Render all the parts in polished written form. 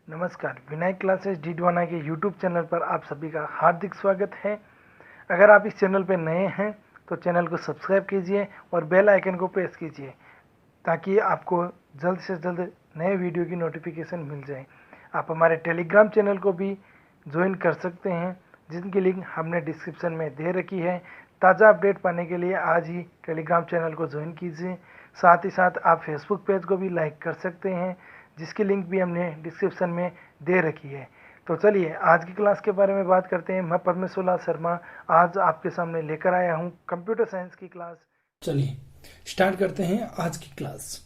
नमस्कार, विनायक क्लासेस डीडवाना के YouTube channel पर आप सभी का हार्दिक स्वागत है। अगर आप इस चैनल पर नए हैं तो चैनल को सब्सक्राइब कीजिए और बेल आइकन को प्रेस कीजिए ताकि आपको जल्द से जल्द नए वीडियो की नोटिफिकेशन मिल जाए। आप हमारे टेलीग्राम चैनल को भी ज्वाइन कर सकते हैं, जिनकी लिंक हमने डिस्क्रिप्शन में दे रखी है। ताज़ा अपडेट पाने के लिए आज ही टेलीग्राम चैनल को ज्वाइन कीजिए। साथ ही साथ आप फेसबुक पेज को भी लाइक कर सकते हैं, जिसकी लिंक भी हमने डिस्क्रिप्शन में दे रखी है। तो चलिए आज की क्लास के बारे में बात करते हैं। मैं परमेश्वर शर्मा आज आपके सामने लेकर आया हूं कंप्यूटर साइंस की क्लास। चलिए स्टार्ट करते हैं आज की क्लास।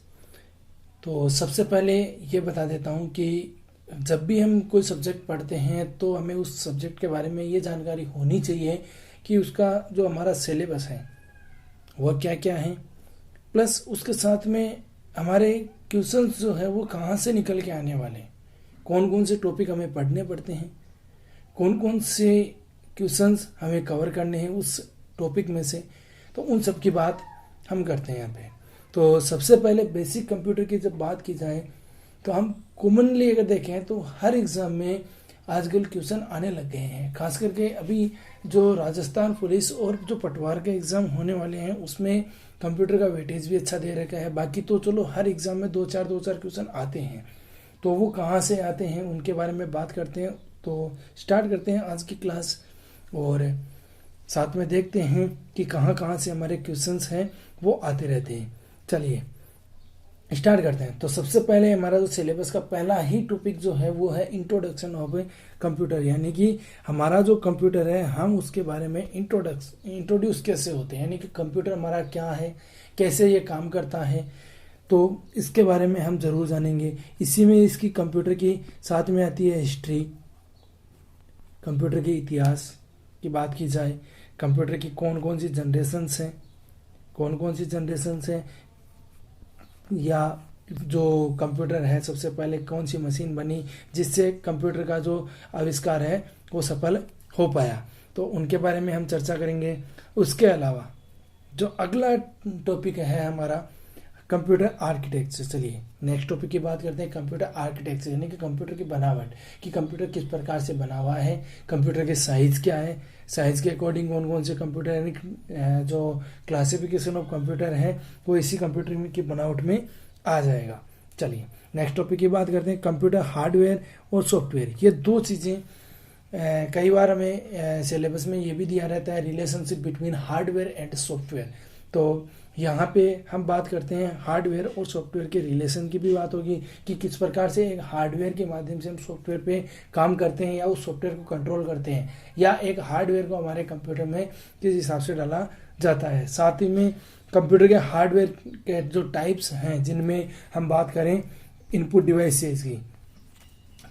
तो सबसे पहले ये बता देता हूँ कि जब भी हम कोई सब्जेक्ट पढ़ते हैं तो हमें उस सब्जेक्ट के बारे में ये जानकारी होनी चाहिए कि उसका जो हमारा सिलेबस है वह क्या क्या है, प्लस उसके साथ में हमारे क्वेश्चंस जो है वो कहाँ से निकल के आने वाले हैं, कौन कौन से टॉपिक हमें पढ़ने पड़ते हैं, कौन कौन से क्वेश्चंस हमें कवर करने हैं उस टॉपिक में से। तो उन सब की बात हम करते हैं यहाँ पे। तो सबसे पहले बेसिक कंप्यूटर की जब बात की जाए तो हम कॉमनली अगर देखें तो हर एग्ज़ाम में आजकल क्वेश्चन आने लग गए हैं। खास करके अभी जो राजस्थान पुलिस और जो पटवार के एग्ज़ाम होने वाले हैं उसमें कंप्यूटर का वेटेज भी अच्छा दे रखा है। बाकी तो चलो हर एग्ज़ाम में दो चार क्वेश्चन आते हैं, तो वो कहाँ से आते हैं उनके बारे में बात करते हैं। तो स्टार्ट करते हैं आज की क्लास और साथ में देखते हैं कि कहाँ कहाँ से हमारे क्वेश्चंस हैं वो आते रहते हैं। चलिए स्टार्ट करते हैं। तो सबसे पहले हमारा जो सिलेबस का पहला ही टॉपिक जो है वो है इंट्रोडक्शन ऑफ कंप्यूटर, यानी कि हमारा जो कंप्यूटर है हम उसके बारे में इंट्रोड्यूस कैसे होते हैं, यानी कि कंप्यूटर हमारा क्या है, कैसे ये काम करता है, तो इसके बारे में हम जरूर जानेंगे। इसी में इसकी कंप्यूटर की साथ में आती है हिस्ट्री, कंप्यूटर के इतिहास की बात की जाए, कंप्यूटर की कौन कौन सी जनरेशन्स हैं, या जो कंप्यूटर है सबसे पहले कौन सी मशीन बनी जिससे कंप्यूटर का जो आविष्कार है वो सफल हो पाया, तो उनके बारे में हम चर्चा करेंगे। उसके अलावा जो अगला टॉपिक है हमारा कंप्यूटर आर्किटेक्चर। चलिए नेक्स्ट टॉपिक की बात करते हैं कंप्यूटर आर्किटेक्चर, यानी कि कंप्यूटर की बनावट, कि कंप्यूटर किस प्रकार से बना हुआ है, कंप्यूटर के साइज़ क्या है, साइज़ के अकॉर्डिंग कौन कौन से कंप्यूटर, यानी जो क्लासिफिकेशन ऑफ कंप्यूटर है वो इसी कंप्यूटर की बनावट में आ जाएगा। चलिए नेक्स्ट टॉपिक की बात करते हैं कंप्यूटर हार्डवेयर और सॉफ्टवेयर। ये दो चीज़ें कई बार हमें सिलेबस में ये भी दिया रहता है, relationship between hardware and software. तो यहाँ पे हम बात करते हैं हार्डवेयर और सॉफ्टवेयर के रिलेशन की भी बात होगी कि किस प्रकार से एक हार्डवेयर के माध्यम से हम सॉफ्टवेयर पे काम करते हैं या उस सॉफ्टवेयर को कंट्रोल करते हैं, या एक हार्डवेयर को हमारे कंप्यूटर में किस हिसाब से डाला जाता है। साथ ही में कंप्यूटर के हार्डवेयर के जो टाइप्स हैं जिनमें हम बात करें इनपुट डिवाइसेस की,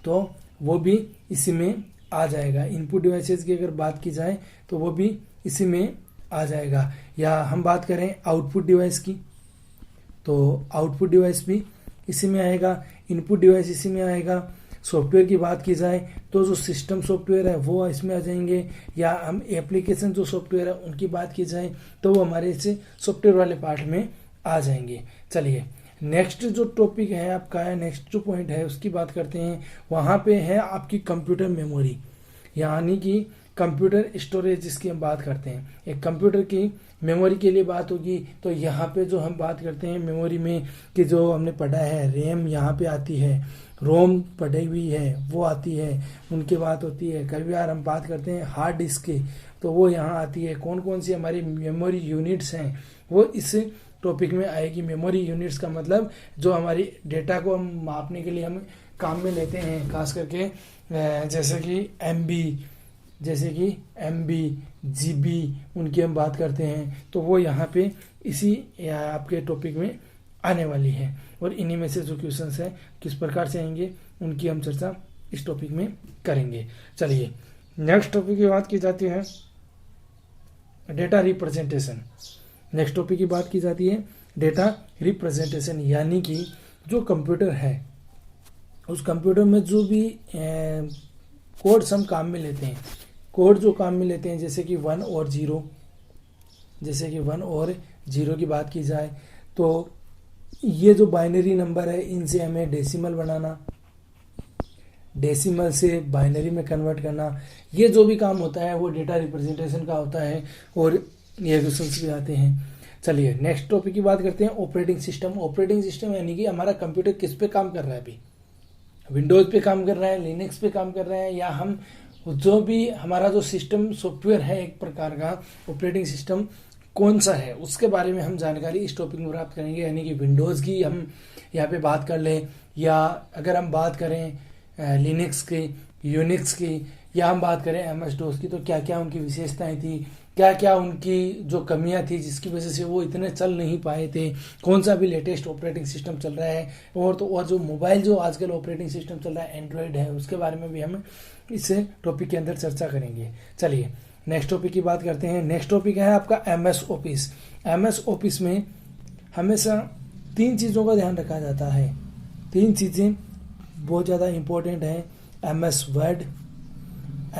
तो वो भी इसी में आ जाएगा। इनपुट डिवाइसेस की अगर बात की जाए तो वो भी इसी में आ जाएगा। या हम बात करें आउटपुट डिवाइस की तो आउटपुट डिवाइस भी इसी में आएगा, इनपुट डिवाइस इसी में आएगा। सॉफ्टवेयर की बात की जाए तो जो सिस्टम सॉफ्टवेयर है वो इसमें आ जाएंगे, या हम एप्लीकेशन जो सॉफ्टवेयर है उनकी बात की जाए तो वो हमारे इसे सॉफ्टवेयर वाले पार्ट में आ जाएंगे। चलिए नेक्स्ट जो टॉपिक है आपका है, नेक्स्ट जो पॉइंट है उसकी बात करते हैं। वहाँ पे है आपकी कंप्यूटर मेमोरी, यानी कि कंप्यूटर स्टोरेज जिसकी हम बात करते हैं। एक कंप्यूटर की मेमोरी के लिए बात होगी तो यहाँ पे जो हम बात करते हैं मेमोरी में कि जो हमने पढ़ा है रैम यहाँ पे आती है, रोम पढ़ी हुई है वो आती है, उनकी बात होती है। कई बार हम बात करते हैं हार्ड डिस्क की तो वो यहाँ आती है। कौन कौन सी हमारी मेमोरी यूनिट्स हैं वो इस टॉपिक में आएगी। मेमोरी यूनिट्स का मतलब जो हमारी डेटा को हम मापने के लिए हम काम में लेते हैं, खास करके जैसे कि MB GB उनकी हम बात करते हैं, तो वो यहाँ पे इसी आपके टॉपिक में आने वाली है। और इन्हीं में से जो क्वेश्चंस हैं किस प्रकार से आएंगे उनकी हम चर्चा इस टॉपिक में करेंगे। चलिए नेक्स्ट टॉपिक की बात की जाती है डेटा रिप्रेजेंटेशन। नेक्स्ट टॉपिक की बात की जाती है डेटा रिप्रेजेंटेशन, यानी कि जो कंप्यूटर है उस कंप्यूटर में जो भी कोड्स हम काम में लेते हैं, कोड जो काम में लेते हैं जैसे कि 1 और 0 की बात की जाए तो ये जो बाइनरी नंबर है इनसे हमें डेसिमल बनाना, डेसिमल से बाइनरी में कन्वर्ट करना, ये जो भी काम होता है वो डेटा रिप्रेजेंटेशन का होता है और ये क्वेश्चंस भी आते हैं। चलिए नेक्स्ट टॉपिक की बात करते हैं, ऑपरेटिंग सिस्टम। ऑपरेटिंग सिस्टम यानी कि हमारा कंप्यूटर किस पे काम कर रहा है, अभी विंडोज पे काम कर रहा है, लिनक्स पे काम कर रहा है, या हम जो भी हमारा जो सिस्टम सॉफ्टवेयर है एक प्रकार का ऑपरेटिंग सिस्टम कौन सा है, उसके बारे में हम जानकारी इस टॉपिक में प्राप्त करेंगे। यानी कि विंडोज़ की हम यहाँ पे बात कर लें, या अगर हम बात करें लिनक्स की, यूनिक्स की, या हम बात करें MS DOS की, तो क्या क्या उनकी विशेषताएं थी, क्या क्या उनकी जो कमियां थी जिसकी वजह से वो इतने चल नहीं पाए थे, कौन सा भी लेटेस्ट ऑपरेटिंग सिस्टम चल रहा है, और जो मोबाइल जो आजकल ऑपरेटिंग सिस्टम चल रहा है एंड्रॉयड है, उसके बारे में भी हम इस टॉपिक के अंदर चर्चा करेंगे। चलिए नेक्स्ट टॉपिक की बात करते हैं। नेक्स्ट टॉपिक है आपका MS ऑफिस। MS ऑफिस में हमेशा 3 चीज़ों का ध्यान रखा जाता है, 3 चीज़ें बहुत ज़्यादा इम्पोर्टेंट हैं, MS वर्ड,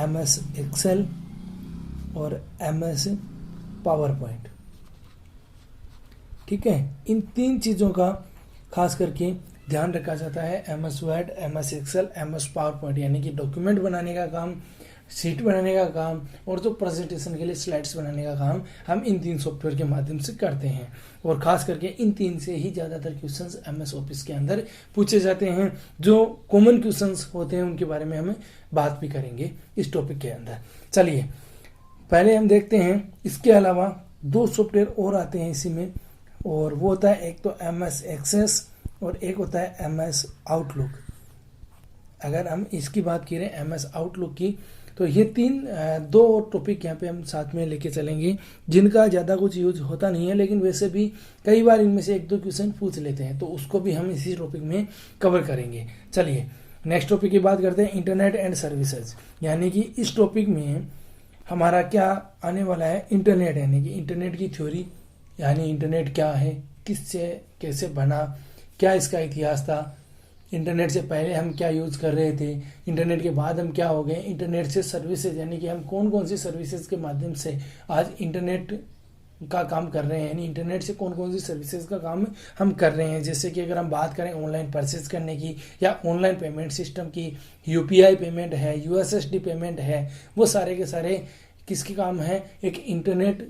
MS एक्सेल और MS पावर पॉइंट। ठीक है, इन 3 चीज़ों का खास करके ध्यान रखा जाता है, MS Word, MS Excel, MS PowerPoint, यानी कि डॉक्यूमेंट बनाने का काम, शीट बनाने का काम और जो प्रेजेंटेशन के लिए स्लाइड्स बनाने का काम हम इन 3 सॉफ्टवेयर के माध्यम से करते हैं। और खास करके इन 3 से ही ज़्यादातर क्वेश्चंस MS ऑफिस के अंदर पूछे जाते हैं। जो कॉमन क्वेश्चंस होते हैं उनके बारे में हम बात भी करेंगे इस टॉपिक के अंदर। चलिए पहले हम देखते हैं, इसके अलावा 2 सॉफ्टवेयर और आते हैं इसी में, और वो होता है एक तो MS एक्सेस और एक होता है MS आउटलुक। अगर हम इसकी बात करें MS आउटलुक की, तो ये 2 टॉपिक यहाँ पे हम साथ में लेके चलेंगे, जिनका ज़्यादा कुछ यूज होता नहीं है, लेकिन वैसे भी कई बार इनमें से 1-2 क्वेश्चन पूछ लेते हैं, तो उसको भी हम इसी टॉपिक में कवर करेंगे। चलिए नेक्स्ट टॉपिक की बात करते हैं, इंटरनेट एंड सर्विसेज। यानी कि इस टॉपिक में हमारा क्या आने वाला है, इंटरनेट, यानी कि इंटरनेट की थ्योरी, यानी इंटरनेट क्या है, किससे कैसे बना, क्या इसका इतिहास था, इंटरनेट से पहले हम क्या यूज़ कर रहे थे, इंटरनेट के बाद हम क्या हो गए, इंटरनेट से सर्विसेज, यानी कि हम कौन कौन सी सर्विसेज के माध्यम से आज इंटरनेट का काम कर रहे हैं, यानी इंटरनेट से कौन कौन सी सर्विसेज का काम हम कर रहे हैं। जैसे कि अगर हम बात करें ऑनलाइन परचेज करने की, या ऑनलाइन पेमेंट सिस्टम की, UPI पेमेंट है, USSD पेमेंट है, वो सारे के सारे किसके काम है, एक इंटरनेट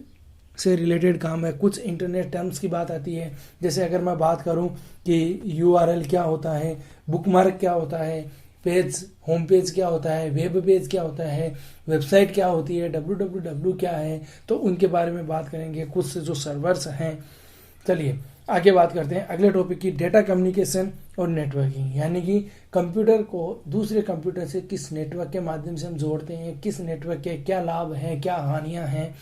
से रिलेटेड काम है। कुछ इंटरनेट टर्म्स की बात आती है, जैसे अगर मैं बात करूं कि URL क्या होता है, बुकमार्क क्या होता है, पेज, होम पेज क्या होता है, वेब पेज क्या होता है, वेबसाइट क्या होती है, www क्या है, तो उनके बारे में बात करेंगे। कुछ जो सर्वर्स हैं। चलिए आगे बात करते हैं अगले टॉपिक की, डेटा कम्युनिकेशन और नेटवर्किंग। यानी कि कंप्यूटर को दूसरे कंप्यूटर से किस नेटवर्क के माध्यम से हम जोड़ते हैं, किस नेटवर्क के क्या लाभ हैं, क्या हानियां हैं,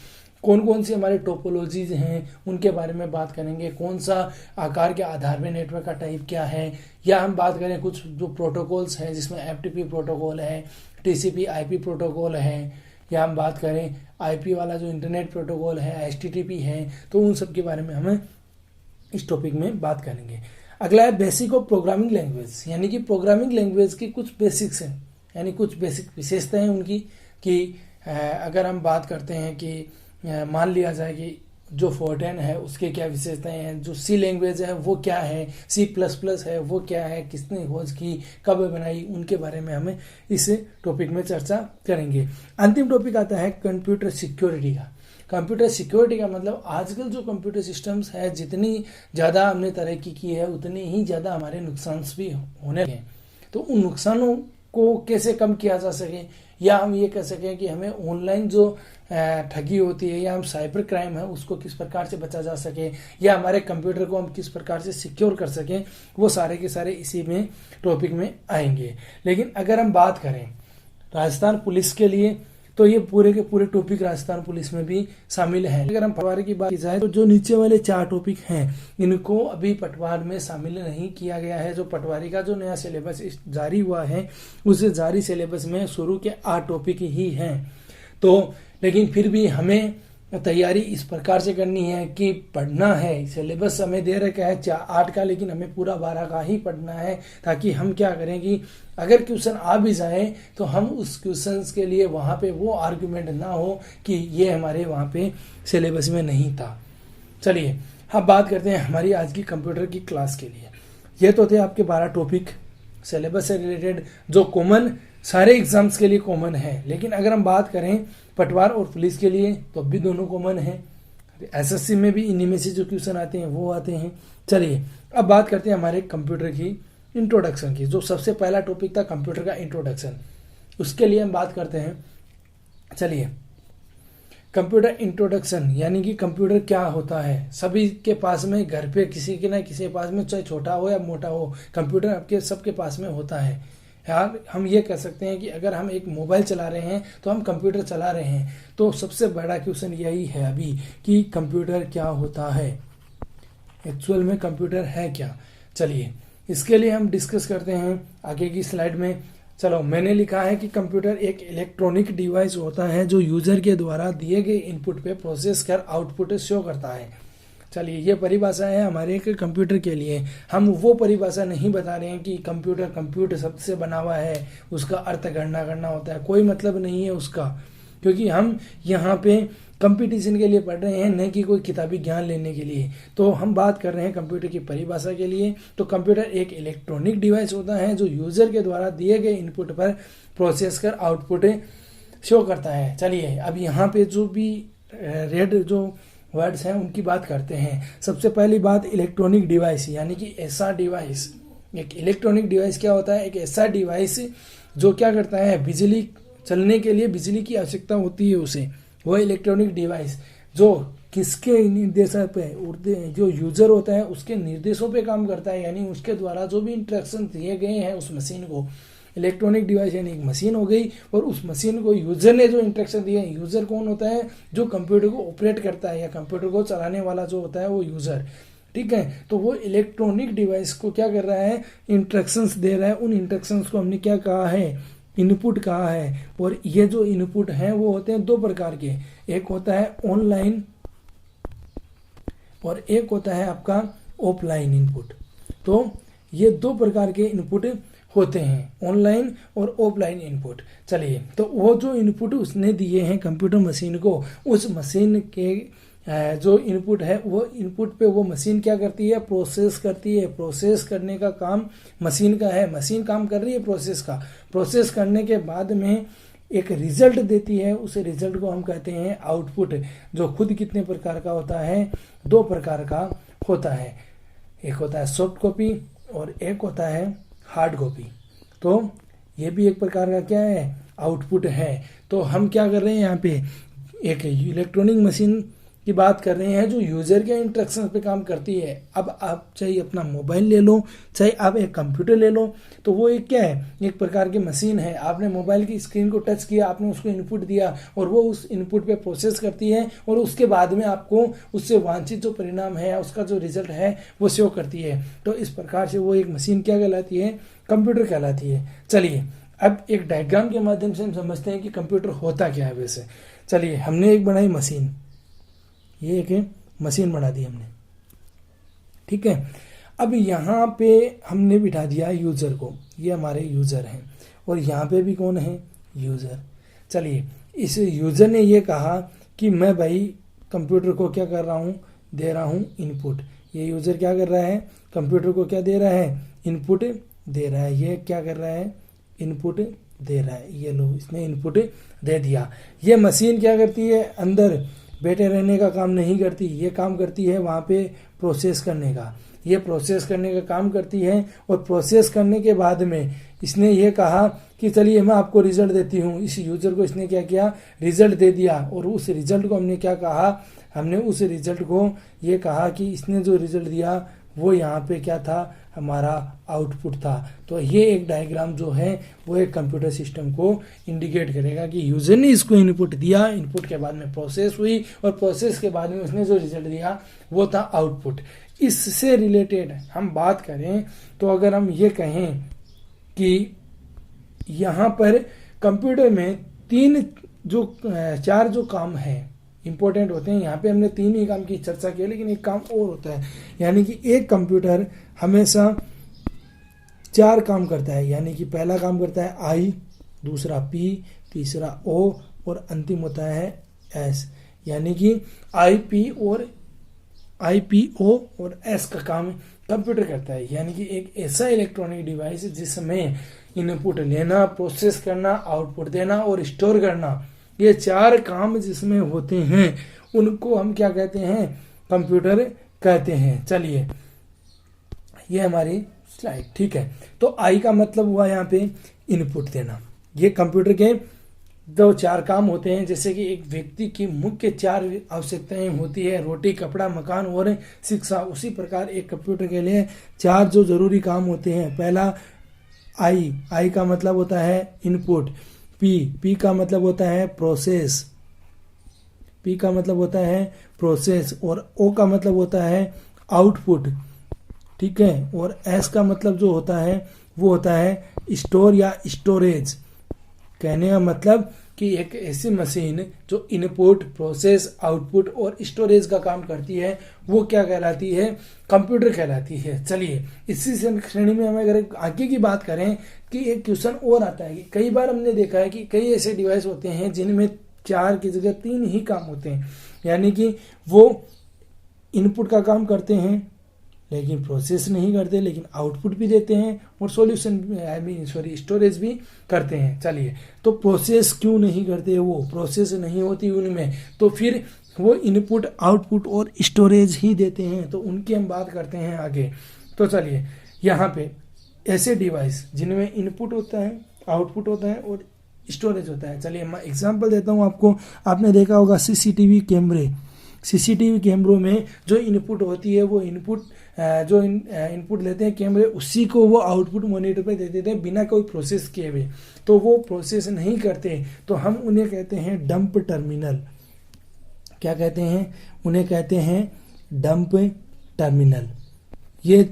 कौन कौन सी हमारे टोपोलॉजीज हैं, उनके बारे में बात करेंगे। कौन सा आकार के आधार में नेटवर्क का टाइप क्या है, या हम बात करें कुछ जो प्रोटोकॉल्स हैं जिसमें FTP प्रोटोकॉल है, TCP IP प्रोटोकॉल है, या हम बात करें IP वाला जो इंटरनेट प्रोटोकॉल है HTTP है, तो उन सब के बारे में हमें इस टॉपिक में बात करेंगे। अगला है बेसिक ऑफ प्रोग्रामिंग लैंग्वेज। यानी कि प्रोग्रामिंग लैंग्वेज की कुछ बेसिक्स हैं, यानी कुछ बेसिक विशेषताएं उनकी, कि अगर हम बात करते हैं कि मान लिया जाए कि जो फोर्टेन है उसके क्या विशेषताएं हैं, जो C लैंग्वेज है वो क्या है, C++ है वो क्या है, किसने खोज की, कब बनाई, उनके बारे में हमें इस टॉपिक में चर्चा करेंगे। अंतिम टॉपिक आता है कंप्यूटर सिक्योरिटी का। कंप्यूटर सिक्योरिटी का मतलब आजकल जो कंप्यूटर सिस्टम्स है, जितनी ज़्यादा हमने तरक्की की है उतनी ही ज़्यादा हमारे नुकसान भी होने लगे। तो उन नुकसानों को कैसे कम किया जा सके, या हम ये कह सकें कि हमें ऑनलाइन जो ठगी होती है या हम साइबर क्राइम है उसको किस प्रकार से बचा जा सके, या हमारे कंप्यूटर को हम किस प्रकार से सिक्योर कर सकें, वो सारे के सारे इसी में टॉपिक में आएंगे। लेकिन अगर हम बात करें राजस्थान पुलिस के लिए, तो ये पूरे के पूरे टॉपिक राजस्थान पुलिस में भी शामिल है। अगर हम पटवारी की बात की जाए तो जो नीचे वाले 4 टॉपिक हैं इनको अभी पटवार में शामिल नहीं किया गया है। जो पटवारी का जो नया सिलेबस जारी हुआ है उस जारी सिलेबस में शुरू के 8 टॉपिक ही हैं। तो लेकिन फिर भी हमें तैयारी इस प्रकार से करनी है कि पढ़ना है, सिलेबस हमें दे रखा है 8 का, लेकिन हमें पूरा 12 का ही पढ़ना है, ताकि हम क्या करें कि अगर क्वेश्चन आ भी जाए तो हम उस क्वेश्चन के लिए वहाँ पे वो आर्गुमेंट ना हो कि ये हमारे वहाँ पे सिलेबस में नहीं था। चलिए अब बात करते हैं हमारी आज की कंप्यूटर की क्लास के लिए। ये तो थे आपके 12 टॉपिक सिलेबस से रिलेटेड जो कॉमन सारे एग्जाम्स के लिए कॉमन है। लेकिन अगर हम बात करें पटवार और पुलिस के लिए तो अब भी दोनों कॉमन है। एसएससी में भी इन्हीं में से जो क्वेश्चन आते हैं वो आते हैं। चलिए अब बात करते हैं हमारे कंप्यूटर की इंट्रोडक्शन की। जो सबसे पहला टॉपिक था कंप्यूटर का इंट्रोडक्शन, उसके लिए हम बात करते हैं। चलिए कंप्यूटर इंट्रोडक्शन यानी कि कंप्यूटर क्या होता है। सभी के पास में घर पे किसी के ना किसी के पास में, चाहे छोटा हो या मोटा हो, कंप्यूटर आपके सबके पास में होता है। यार हम ये कह सकते हैं कि अगर हम एक मोबाइल चला रहे हैं तो हम कंप्यूटर चला रहे हैं। तो सबसे बड़ा क्वेश्चन यही है अभी कि कंप्यूटर क्या होता है, एक्चुअल में कंप्यूटर है क्या। चलिए इसके लिए हम डिस्कस करते हैं आगे की स्लाइड में। चलो मैंने लिखा है कि कंप्यूटर एक इलेक्ट्रॉनिक डिवाइस होता है जो यूजर के द्वारा दिए गए इनपुट पे प्रोसेस कर आउटपुट शो करता है। चलिए ये परिभाषा है हमारे एक कंप्यूटर के लिए। हम वो परिभाषा नहीं बता रहे हैं कि कंप्यूटर शब्द से बना हुआ है, उसका अर्थ गणना करना होता है, कोई मतलब नहीं है उसका, क्योंकि हम यहाँ पे कंपटीशन के लिए पढ़ रहे हैं, न कि कोई किताबी ज्ञान लेने के लिए। तो हम बात कर रहे हैं कंप्यूटर की परिभाषा के लिए। तो कंप्यूटर एक इलेक्ट्रॉनिक डिवाइस होता है जो यूजर के द्वारा दिए गए इनपुट पर प्रोसेस कर आउटपुट शो करता है। चलिए अब यहाँ पे जो भी रेड जो वर्ड्स हैं उनकी बात करते हैं। सबसे पहली बात इलेक्ट्रॉनिक डिवाइस यानी कि ऐसा डिवाइस। एक इलेक्ट्रॉनिक डिवाइस क्या होता है? एक ऐसा डिवाइस जो क्या करता है, बिजली चलने के लिए बिजली की आवश्यकता होती है उसे, वो इलेक्ट्रॉनिक डिवाइस जो किसके निर्देशन पे, जो यूजर होता है उसके निर्देशों पे काम करता है, यानी उसके द्वारा जो भी इंस्ट्रक्शन दिए गए हैं उस मशीन को। इलेक्ट्रॉनिक डिवाइस यानी एक मशीन हो गई, और उस मशीन को यूजर ने जो इंस्ट्रक्शन दिए हैं, यूजर कौन होता है? जो कंप्यूटर को ऑपरेट करता है या कंप्यूटर को चलाने वाला जो होता है वो यूजर। ठीक है, तो वो इलेक्ट्रॉनिक डिवाइस को क्या कर रहा है? इंस्ट्रक्शंस दे रहा है। उन इंस्ट्रक्शंस को हमने क्या कहा है? इनपुट कहा है। और ये जो इनपुट हैं वो होते हैं दो प्रकार के, एक होता है ऑनलाइन और एक होता है आपका ऑफलाइन इनपुट। तो ये दो प्रकार के इनपुट होते हैं, ऑनलाइन और ऑफलाइन इनपुट। चलिए तो वो जो इनपुट उसने दिए हैं कंप्यूटर मशीन को, उस मशीन के जो इनपुट है वो इनपुट पे वो मशीन क्या करती है? प्रोसेस करती है। प्रोसेस करने का काम मशीन का है, मशीन काम कर रही है प्रोसेस का। प्रोसेस करने के बाद में एक रिजल्ट देती है, उस रिजल्ट को हम कहते हैं आउटपुट, जो खुद कितने प्रकार का होता है? दो प्रकार का होता है। एक होता है सॉफ्ट कॉपी और एक होता है हार्ड कॉपी। तो ये भी एक प्रकार का क्या है? आउटपुट है। तो हम क्या कर रहे हैं यहाँ पे? एक इलेक्ट्रॉनिक मशीन की बात कर रहे हैं जो यूजर के इंस्ट्रक्शन पे काम करती है। अब आप चाहे अपना मोबाइल ले लो, चाहे आप एक कंप्यूटर ले लो, तो वो एक क्या है? एक प्रकार की मशीन है। आपने मोबाइल की स्क्रीन को टच किया, आपने उसको इनपुट दिया और वो उस इनपुट पे प्रोसेस करती है, और उसके बाद में आपको उससे वांछित जो परिणाम है, उसका जो रिजल्ट है वो शो करती है। तो इस प्रकार से वो एक मशीन क्या कहलाती है? कंप्यूटर कहलाती है। चलिए अब एक डायग्राम के माध्यम से हम समझते हैं कि कंप्यूटर होता क्या है वैसे। चलिए हमने एक बनाई मशीन, ये एक मशीन बना दी हमने, ठीक है। अब यहाँ पे हमने बिठा दिया यूजर को, ये हमारे यूजर हैं, और यहाँ पे भी कौन है? यूजर। चलिए इस यूजर ने ये कहा कि मैं भाई कंप्यूटर को क्या कर रहा हूँ? दे रहा हूँ इनपुट। ये यूजर क्या कर रहा है? कंप्यूटर को क्या दे रहा है? इनपुट दे रहा है। ये क्या कर रहा है? इनपुट दे रहा है। ये लो इसने इनपुट दे दिया। ये मशीन क्या करती है? अंदर बैठे रहने का काम नहीं करती, ये काम करती है वहाँ पे प्रोसेस करने का। ये प्रोसेस करने का काम करती है, और प्रोसेस करने के बाद में इसने ये कहा कि चलिए मैं आपको रिजल्ट देती हूँ। इस यूजर को इसने क्या किया? रिजल्ट दे दिया। और उस रिजल्ट को हमने क्या कहा? हमने उस रिजल्ट को ये कहा कि इसने जो रिजल्ट दिया वो यहाँ पे क्या था? हमारा आउटपुट था। तो ये एक डायग्राम जो है वो एक कंप्यूटर सिस्टम को इंडिकेट करेगा कि यूजर ने इसको इनपुट दिया, इनपुट के बाद में प्रोसेस हुई, और प्रोसेस के बाद में उसने जो रिजल्ट दिया वो था आउटपुट। इससे रिलेटेड हम बात करें तो अगर हम ये कहें कि यहाँ पर कंप्यूटर में चार जो काम है इंपॉर्टेंट होते हैं, यहाँ पे हमने तीन ही काम की चर्चा की, लेकिन एक काम और होता है, यानी कि एक कंप्यूटर हमेशा चार काम करता है। यानी कि पहला काम करता है आई, दूसरा पी, तीसरा ओ, और अंतिम होता है एस। यानी कि आई पी ओ और एस का काम कंप्यूटर करता है, यानी कि एक ऐसा इलेक्ट्रॉनिक डिवाइस जिसमें इनपुट लेना, प्रोसेस करना, आउटपुट देना और स्टोर करना, ये 4 काम जिसमें होते हैं उनको हम क्या कहते हैं, कंप्यूटर कहते हैं। चलिए ये हमारी स्लाइड, ठीक है। तो आई का मतलब हुआ यहाँ पे इनपुट देना। ये कंप्यूटर के 4 काम होते हैं, जैसे कि एक व्यक्ति की मुख्य 4 आवश्यकताएं होती है, रोटी, कपड़ा, मकान और शिक्षा। उसी प्रकार एक कंप्यूटर के लिए 4 जो जरूरी काम होते हैं। पहला आई का मतलब होता है इनपुट, पी का मतलब होता है प्रोसेस, पी का मतलब होता है प्रोसेस, और ओ का मतलब होता है आउटपुट, ठीक है। और एस का मतलब जो होता है वो होता है स्टोर या स्टोरेज। कहने का मतलब कि एक ऐसी मशीन जो इनपुट, प्रोसेस, आउटपुट और स्टोरेज का काम करती है वो क्या कहलाती है, कंप्यूटर कहलाती है। चलिए इसी श्रेणी में हम अगर आगे की बात करें कि एक क्वेश्चन और आता है कि कई बार हमने देखा है कि कई ऐसे डिवाइस होते हैं जिनमें 4 की जगह 3 ही काम होते हैं, यानी कि वो इनपुट का काम करते हैं लेकिन प्रोसेस नहीं करते, लेकिन आउटपुट भी देते हैं और स्टोरेज भी करते हैं। चलिए तो प्रोसेस क्यों नहीं करते, वो प्रोसेस नहीं होती उनमें, तो फिर वो इनपुट, आउटपुट और स्टोरेज ही देते हैं, तो उनकी हम बात करते हैं आगे। तो चलिए यहाँ पे ऐसे डिवाइस जिनमें इनपुट होता है, आउटपुट होता है और स्टोरेज होता है। चलिए मैं एग्जांपल देता हूँ आपको। आपने देखा होगा सीसीटीवी कैमरे, सीसीटीवी कैमरों में जो इनपुट होती है वो इनपुट जो इनपुट लेते हैं कैमरे, उसी को वो आउटपुट मॉनिटर पे दे देते हैं बिना कोई प्रोसेस किए हुए, तो वो प्रोसेस नहीं करते, तो हम उन्हें कहते हैं डंप टर्मिनल। क्या कहते हैं, उन्हें कहते हैं डंप टर्मिनल। ये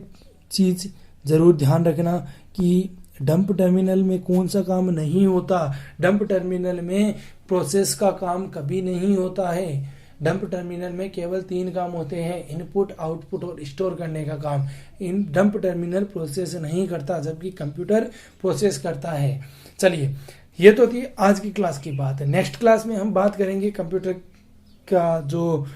चीज़ ज़रूर ध्यान रखना कि डंप टर्मिनल में कौन सा काम नहीं होता। डंप टर्मिनल में प्रोसेस का काम कभी नहीं होता है। डंप टर्मिनल में केवल 3 काम होते हैं, इनपुट, आउटपुट और स्टोर करने का काम। इन डंप टर्मिनल प्रोसेस नहीं करता, जबकि कंप्यूटर प्रोसेस करता है। चलिए ये तो थी आज की क्लास की बात है। नेक्स्ट क्लास में हम बात करेंगे कंप्यूटर का जो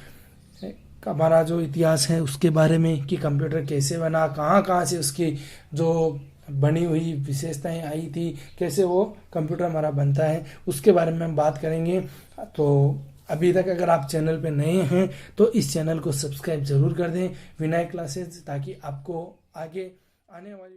हमारा जो इतिहास है उसके बारे में, कि कंप्यूटर कैसे बना, कहाँ से उसकी जो बनी हुई विशेषताएं आई थी, कैसे वो कंप्यूटर हमारा बनता है, उसके बारे में हम बात करेंगे। तो अभी तक अगर आप चैनल पे नए हैं तो इस चैनल को सब्सक्राइब जरूर कर दें, विनायक क्लासेज, ताकि आपको आगे आने वाली